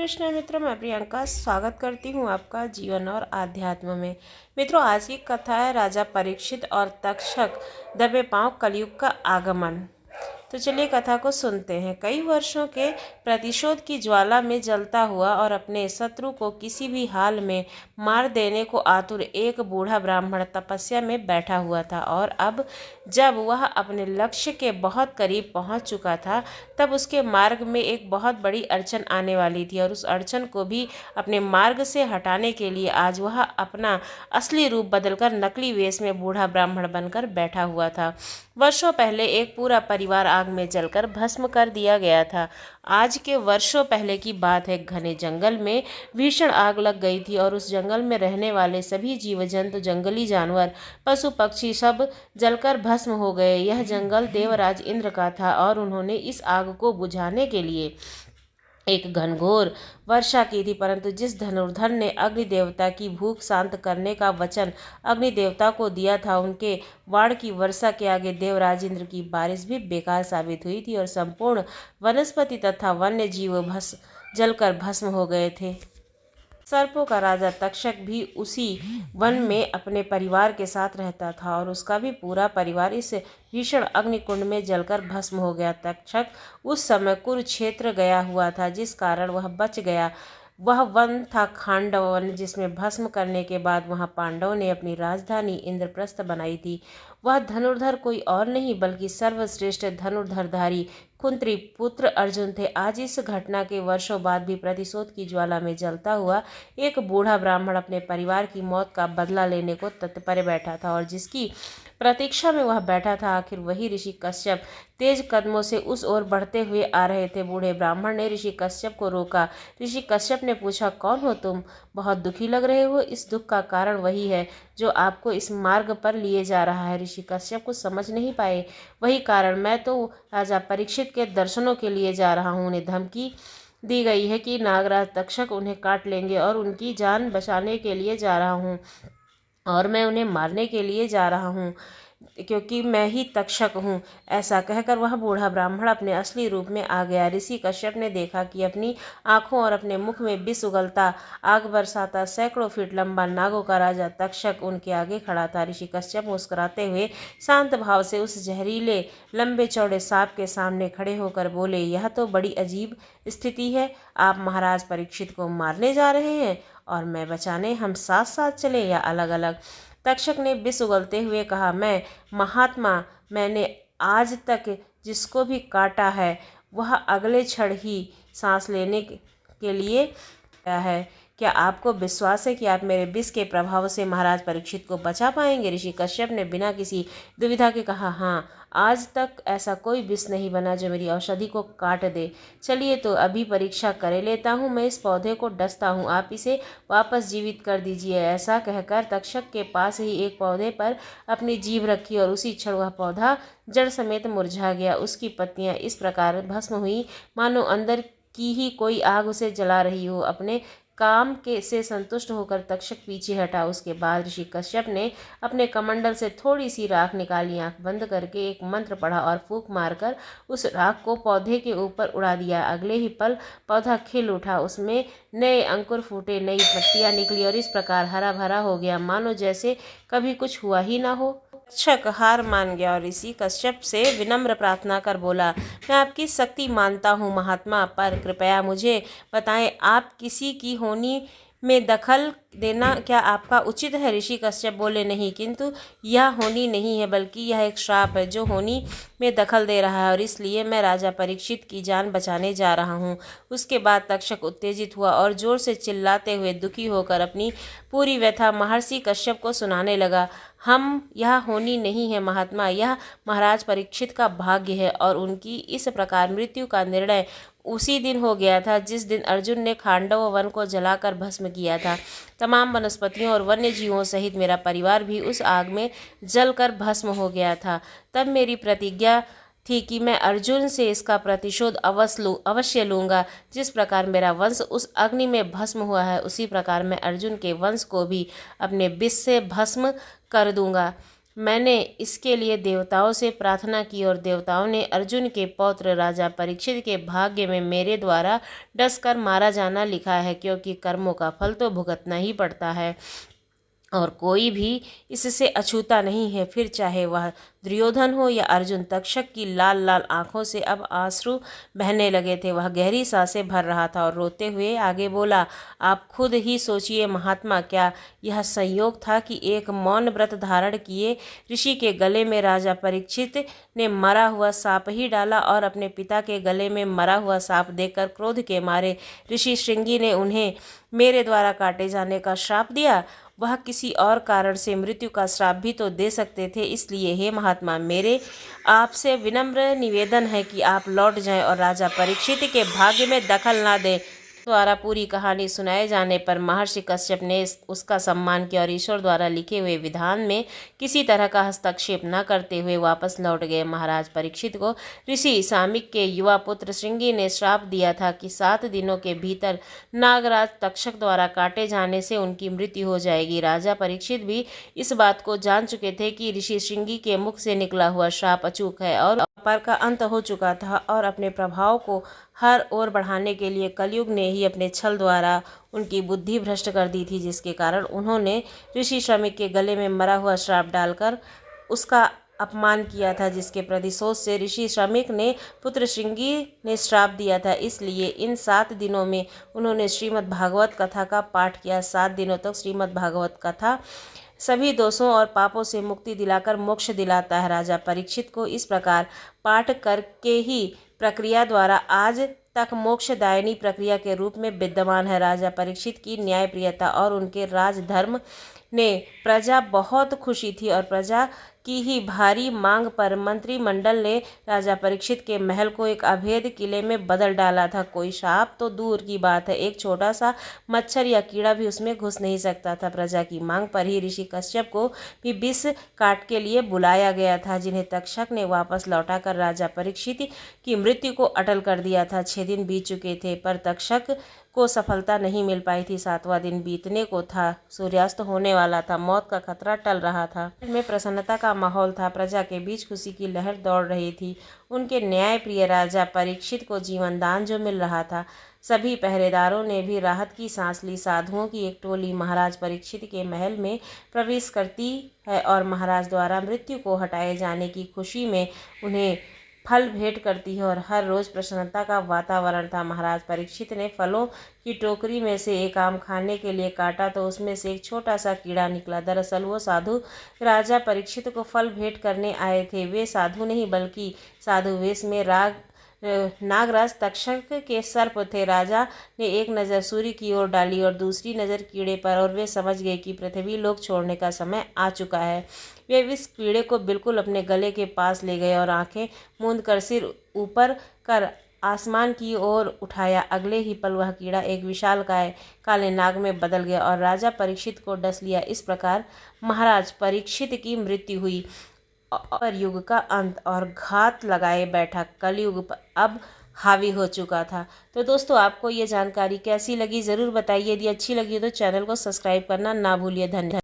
कृष्ण मित्रों, मैं प्रियंका स्वागत करती हूँ आपका जीवन और आध्यात्म में। मित्रों, आज की कथा है राजा परीक्षित और तक्षक दबे पांव कलयुग का आगमन। तो चलिए कथा को सुनते हैं। कई वर्षों के प्रतिशोध की ज्वाला में जलता हुआ और अपने शत्रु को किसी भी हाल में मार देने को आतुर एक बूढ़ा ब्राह्मण तपस्या में बैठा हुआ था। और अब जब वह अपने लक्ष्य के बहुत करीब पहुंच चुका था, तब उसके मार्ग में एक बहुत बड़ी अड़चन आने वाली थी। और उस अड़चन को भी अपने मार्ग से हटाने के लिए आज वह अपना असली रूप बदलकर नकली वेश में बूढ़ा ब्राह्मण बनकर बैठा हुआ था। वर्षों पहले एक पूरा परिवार आग में जलकर भस्म कर दिया गया था। आज के वर्षों पहले की बात है। घने जंगल में भीषण आग लग गई थी और उस जंगल में रहने वाले सभी जीव जंतु, जंगली जानवर, पशु पक्षी सब जलकर भस्म हो गए। यह जंगल देवराज इंद्र का था और उन्होंने इस आग को बुझाने के लिए एक घनघोर वर्षा की थी। परंतु जिस धनुर्धर ने अग्नि देवता की भूख शांत करने का वचन अग्नि देवता को दिया था, उनके वाण की वर्षा के आगे देवराज इंद्र की बारिश भी बेकार साबित हुई थी और संपूर्ण वनस्पति तथा वन्य जीव जलकर भस्म हो गए थे। सर्पों का राजा तक्षक भी उसी वन में अपने परिवार के साथ रहता था और उसका भी पूरा परिवार इस भीषण अग्निकुंड में जलकर भस्म हो गया। तक्षक उस समय कुरुक्षेत्र गया हुआ था, जिस कारण वह बच गया। वह वन था खांडव वन, जिसमें भस्म करने के बाद वहां पांडवों ने अपनी राजधानी इंद्रप्रस्थ बनाई थी। वह धनुर्धर कोई और नहीं बल्कि सर्वश्रेष्ठ धनुर्धरधारी कुंती पुत्र अर्जुन थे। आज इस घटना के वर्षों बाद भी प्रतिशोध की ज्वाला में जलता हुआ एक बूढ़ा ब्राह्मण अपने परिवार की मौत का बदला लेने को तत्पर बैठा था, और जिसकी प्रतीक्षा में वह बैठा था, आखिर वही ऋषि कश्यप तेज कदमों से उस ओर बढ़ते हुए आ रहे थे। बूढ़े ब्राह्मण ने ऋषि कश्यप को रोका। ऋषि कश्यप ने पूछा, कौन हो तुम? बहुत दुखी लग रहे हो। इस दुख का कारण वही है जो आपको इस मार्ग पर लिए जा रहा है। ऋषि कश्यप कुछ समझ नहीं पाए। वही कारण, मैं तो राजा परीक्षित के दर्शनों के लिए जा रहा हूँ। उन्हें धमकी दी गई है कि नागराज तक्षक उन्हें काट लेंगे और उनकी जान बचाने के लिए जा रहा हूँ और मैं उन्हें मारने के लिए जा रहा हूँ, क्योंकि मैं ही तक्षक हूँ। ऐसा कहकर वह बूढ़ा ब्राह्मण अपने असली रूप में आ गया। ऋषि कश्यप ने देखा कि अपनी आंखों और अपने मुख में विष उगलता, आग बरसाता, सैकड़ों फीट लंबा नागों का राजा तक्षक उनके आगे खड़ा था। ऋषि कश्यप मुस्कुराते हुए शांत भाव से उस जहरीले लंबे चौड़े सांप के सामने खड़े होकर बोले, यह तो बड़ी अजीब स्थिति है। आप महाराज परीक्षित को मारने जा रहे हैं और मैं बचाने? हम साथ साथ चलें या अलग अलग? तक्षक ने विष उगलते हुए कहा, मैं महात्मा, मैंने आज तक जिसको भी काटा है वह अगले क्षण ही सांस लेने के लिए आया है। क्या आपको विश्वास है कि आप मेरे विष के प्रभाव से महाराज परीक्षित को बचा पाएंगे? ऋषि कश्यप ने बिना किसी दुविधा के कहा, हाँ, आज तक ऐसा कोई विष नहीं बना जो मेरी औषधि को काट दे। चलिए तो अभी परीक्षा कर लेता हूँ। मैं इस पौधे को डसता हूँ, आप इसे वापस जीवित कर दीजिए। ऐसा कहकर तक्षक के पास ही एक पौधे पर अपनी जीभ रखी और उसी क्षण वह पौधा जड़ समेत मुरझा गया। उसकी पत्तियां इस प्रकार भस्म हुई मानो अंदर की ही कोई आग उसे जला रही हो। अपने काम के से संतुष्ट होकर तक्षक पीछे हटा। उसके बाद ऋषि कश्यप ने अपने कमंडल से थोड़ी सी राख निकाली, आंख बंद करके एक मंत्र पढ़ा और फूंक मारकर उस राख को पौधे के ऊपर उड़ा दिया। अगले ही पल पौधा खिल उठा, उसमें नए अंकुर फूटे, नई पत्तियां निकली और इस प्रकार हरा भरा हो गया मानो जैसे कभी कुछ हुआ ही ना हो। तक्षक हार मान गया और ऋषि कश्यप से विनम्र प्रार्थना कर बोला, मैं आपकी शक्ति मानता हूँ महात्मा, पर कृपया मुझे बताएं, आप किसी की होनी में दखल देना क्या आपका उचित है? ऋषि कश्यप बोले, नहीं, किंतु यह होनी नहीं है बल्कि यह एक श्राप है जो होनी में दखल दे रहा है, और इसलिए मैं राजा परीक्षित की जान बचाने जा रहा हूँ। उसके बाद तक्षक उत्तेजित हुआ और जोर से चिल्लाते हुए दुखी होकर अपनी पूरी व्यथा महर्षि कश्यप को सुनाने लगा। यह होनी नहीं है महात्मा, यह महाराज परीक्षित का भाग्य है और उनकी इस प्रकार मृत्यु का निर्णय उसी दिन हो गया था जिस दिन अर्जुन ने खांडव वन को जलाकर भस्म किया था। तमाम वनस्पतियों और वन्य जीवों सहित मेरा परिवार भी उस आग में जलकर भस्म हो गया था। तब मेरी प्रतिज्ञा थी कि मैं अर्जुन से इसका प्रतिशोध अवश्य लूँगा। जिस प्रकार मेरा वंश उस अग्नि में भस्म हुआ है, उसी प्रकार मैं अर्जुन के वंश को भी अपने विष से भस्म कर दूंगा। मैंने इसके लिए देवताओं से प्रार्थना की और देवताओं ने अर्जुन के पौत्र राजा परीक्षित के भाग्य में मेरे द्वारा डसकर मारा जाना लिखा है, क्योंकि कर्मों का फल तो भुगतना ही पड़ता है और कोई भी इससे अछूता नहीं है। फिर चाहे वह दुर्योधन हो या अर्जुन। तक्षक की लाल लाल आंखों से अब आंसू बहने लगे थे। वह गहरी सांसें भर रहा था और रोते हुए आगे बोला, आप खुद ही सोचिए महात्मा, क्या यह संयोग था कि एक मौन व्रत धारण किए ऋषि के गले में राजा परीक्षित ने मरा हुआ सांप ही डाला और अपने पिता के गले में मरा हुआ सांप देखकर क्रोध के मारे ऋषि श्रृंगी ने उन्हें मेरे द्वारा काटे जाने का श्राप दिया। वह किसी और कारण से मृत्यु का श्राप भी तो दे सकते थे। इसलिए हे महात्मा, मेरे आपसे विनम्र निवेदन है कि आप लौट जाएं और राजा परीक्षित के भाग्य में दखल ना दें। द्वारा पूरी कहानी सुनाए जाने पर महर्षि कश्यप ने उसका सम्मान किया और ईश्वर द्वारा लिखे हुए विधान में किसी तरह का हस्तक्षेप न करते हुए वापस लौट गए। महाराज परीक्षित को ऋषि सामिक के युवा पुत्र श्रृंगी ने श्राप दिया था कि 7 दिनों के भीतर नागराज तक्षक द्वारा काटे जाने से उनकी मृत्यु हो जाएगी। राजा परीक्षित भी इस बात को जान चुके थे कि ऋषि श्रृंगी के मुख से निकला हुआ श्राप अचूक है और पर का अंत हो चुका था और अपने प्रभाव को हर ओर बढ़ाने के लिए कलयुग ने ही अपने छल द्वारा उनकी बुद्धि भ्रष्ट कर दी थी, जिसके कारण उन्होंने ऋषि श्रमिक के गले में मरा हुआ श्राप डालकर उसका अपमान किया था, जिसके प्रतिशोध से ऋषि श्रमिक ने पुत्र श्रृंगी ने श्राप दिया था। इसलिए इन 7 दिनों में उन्होंने श्रीमद् भागवत कथा का पाठ किया। 7 दिनों तक श्रीमद् भागवत कथा सभी दोषों और पापों से मुक्ति दिलाकर मोक्ष दिलाता है। राजा परीक्षित को इस प्रकार पाठ करके ही प्रक्रिया द्वारा आज तक मोक्षदायिनी प्रक्रिया के रूप में विद्यमान है। राजा परीक्षित की न्यायप्रियता और उनके राजधर्म ने प्रजा बहुत खुशी थी और प्रजा की ही भारी मांग पर मंत्रिमंडल ने राजा परीक्षित के महल को एक अभेद किले में बदल डाला था। कोई सांप तो दूर की बात है, एक छोटा सा मच्छर या कीड़ा भी उसमें घुस नहीं सकता था। प्रजा की मांग पर ही ऋषि कश्यप को भी विष काट के लिए बुलाया गया था, जिन्हें तक्षक ने वापस लौटाकर राजा परीक्षित की मृत्यु को अटल कर दिया था। 6 दिन बीत चुके थे पर तक्षक को सफलता नहीं मिल पाई थी। 7वां दिन बीतने को था, सूर्यास्त होने वाला था, मौत का खतरा टल रहा था। में प्रसन्नता का माहौल था, प्रजा के बीच खुशी की लहर दौड़ रही थी। उनके न्यायप्रिय राजा परीक्षित को जीवन दान जो मिल रहा था। सभी पहरेदारों ने भी राहत की सांस ली। साधुओं की एक टोली महाराज परीक्षित के महल में प्रवेश करती है और महाराज द्वारा मृत्यु को हटाए जाने की खुशी में उन्हें फल भेंट करती है और हर रोज प्रसन्नता का वातावरण था। महाराज परीक्षित ने फलों की टोकरी में से एक आम खाने के लिए काटा तो उसमें से एक छोटा सा कीड़ा निकला। दरअसल वो साधु राजा परीक्षित को फल भेंट करने आए थे। वे साधु नहीं बल्कि साधु वेश में नागराज तक्षक के सर्प थे। राजा ने एक नज़र सूर्य की ओर डाली और दूसरी नज़र कीड़े पर और वे समझ गए कि पृथ्वी लोक छोड़ने का समय आ चुका है। वे इस कीड़े को बिल्कुल अपने गले के पास ले गए और आंखें मूंद कर सिर ऊपर कर आसमान की ओर उठाया। अगले ही पल वह कीड़ा एक विशालकाय काले नाग में बदल गया और राजा परीक्षित को डस लिया। इस प्रकार महाराज परीक्षित की मृत्यु हुई और युग का अंत और घात लगाए बैठा कलयुग अब हावी हो चुका था। तो दोस्तों, आपको ये जानकारी कैसी लगी ज़रूर बताइए। यदि अच्छी लगी तो चैनल को सब्सक्राइब करना ना भूलिए। धन्यवाद।